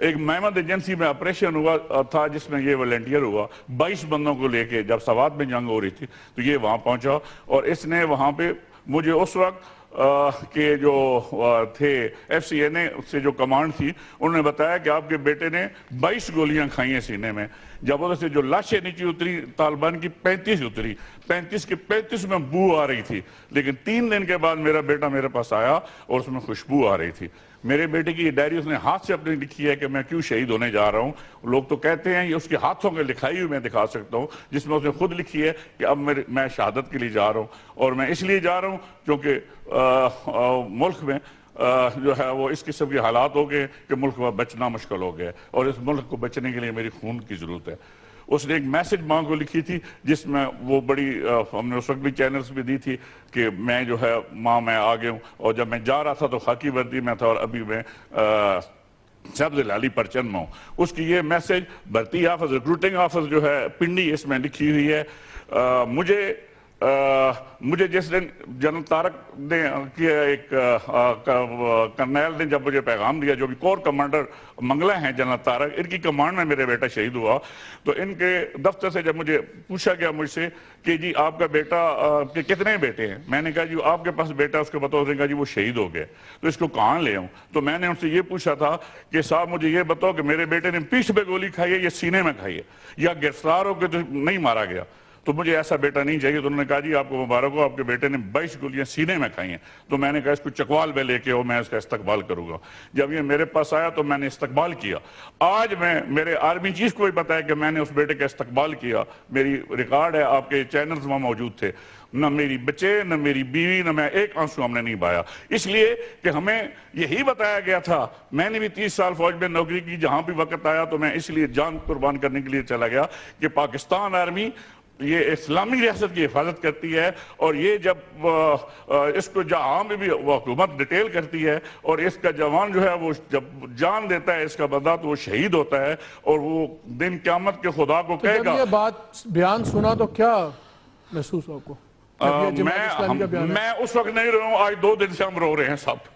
ایک محمد ایجنسی میں آپریشن ہوا تھا جس میں یہ والنٹیئر ہوا 22 بندوں کو لے کے، جب سوات میں جنگ ہو رہی تھی تو یہ وہاں پہنچا اور اس نے وہاں پہ مجھے اس وقت کہ جو تھے ایف سی این اے سے جو کمانڈ تھی انہوں نے بتایا کہ آپ کے بیٹے نے 22 گولیاں کھائی ہیں سینے میں. جب ادھر سے جو لاشیں نیچے اتری طالبان کی 35 اتری، 35 کے 35 میں بو آ رہی تھی، لیکن 3 دن کے بعد میرا بیٹا میرے پاس آیا اور اس میں خوشبو آ رہی تھی. میرے بیٹے کی یہ ڈائری اس نے ہاتھ سے اپنی لکھی ہے کہ میں کیوں شہید ہونے جا رہا ہوں. لوگ تو کہتے ہیں یہ اس کے ہاتھوں کے لکھائی ہوئی میں دکھا سکتا ہوں جس میں اس نے خود لکھی ہے کہ اب میں شہادت کے لیے جا رہا ہوں، اور میں اس لیے جا رہا ہوں کیونکہ ملک میں جو ہے وہ اس قسم کے حالات ہو گئے کہ ملک میں بچنا مشکل ہو گیا، اور اس ملک کو بچنے کے لیے میری خون کی ضرورت ہے. اس نے ایک میسج ماں کو لکھی تھی جس میں وہ بڑی ہم نے اس وقت بھی چینلز بھی دی تھی کہ میں جو ہے ماں میں آ گیا ہوں، اور جب میں جا رہا تھا تو خاکی وردی میں تھا اور ابھی میں سبز لالی پرچن میں ہوں. اس کی یہ میسج بھرتی آفس ریکروٹنگ آفس جو ہے پنڈی اس میں لکھی ہوئی ہے. مجھے جس دن جنرل طارق نے ایک کرنیل نے جب مجھے پیغام دیا، جو بھی کور کمانڈر منگلہ ہیں جنرل طارق، ان کی کمانڈ میں میرے بیٹا شہید ہوا، تو ان کے دفتر سے جب مجھے پوچھا گیا مجھ سے کہ جی آپ کا بیٹا کے کتنے بیٹے ہیں، میں نے کہا جی آپ کے پاس بیٹا اس کو بتاؤ. اس نے کہا جی وہ شہید ہو گئے، تو اس کو کہاں لے آؤں. تو میں نے ان سے یہ پوچھا تھا کہ صاحب مجھے یہ بتاؤ کہ میرے بیٹے نے پیٹھ پہ گولی کھائی ہے یا سینے میں کھائی ہے، یا گرفتار ہو کے تو نہیں مارا گیا، تو مجھے ایسا بیٹا نہیں چاہیے. تو انہوں نے کہا جی آپ کو مبارک ہو، آپ کے بیٹے نے 22 گولیاں سینے میں کھائی ہیں. تو میں نے کہا اس کو چکوال میں لے کے ہو، میں اس کا استقبال کروں گا. جب یہ میرے پاس آیا تو میں نے استقبال کیا. آج میرے آرمی چیف کو بھی پتا ہے کہ میں نے اس بیٹے کا استقبال کیا. میری ریکارڈ ہے، آپ کے چینلز وہاں موجود تھے. نہ میری بچے، نہ میری بیوی، نہ میں ایک آنسو ہم نے نہیں بایا، اس لیے کہ ہمیں یہی بتایا گیا تھا. میں نے بھی 30 سال فوج میں نوکری کی، جہاں بھی وقت آیا تو میں اس لیے جان قربان کرنے کے لیے چلا گیا کہ پاکستان آرمی یہ اسلامی ریاست کی حفاظت کرتی ہے، اور یہ جب اس کو جہاں میں بھی وہ حکومت ڈیٹیل کرتی ہے اور اس کا جوان جو ہے وہ جب جان دیتا ہے اس کا بندہ تو وہ شہید ہوتا ہے، اور وہ دن قیامت کے خدا کو کہے گا. جب یہ بات بیان سنا تو کیا محسوس ہو کو؟ میں اس وقت نہیں رہا ہوں، آج 2 دن سے ہم رو رہے ہیں سب.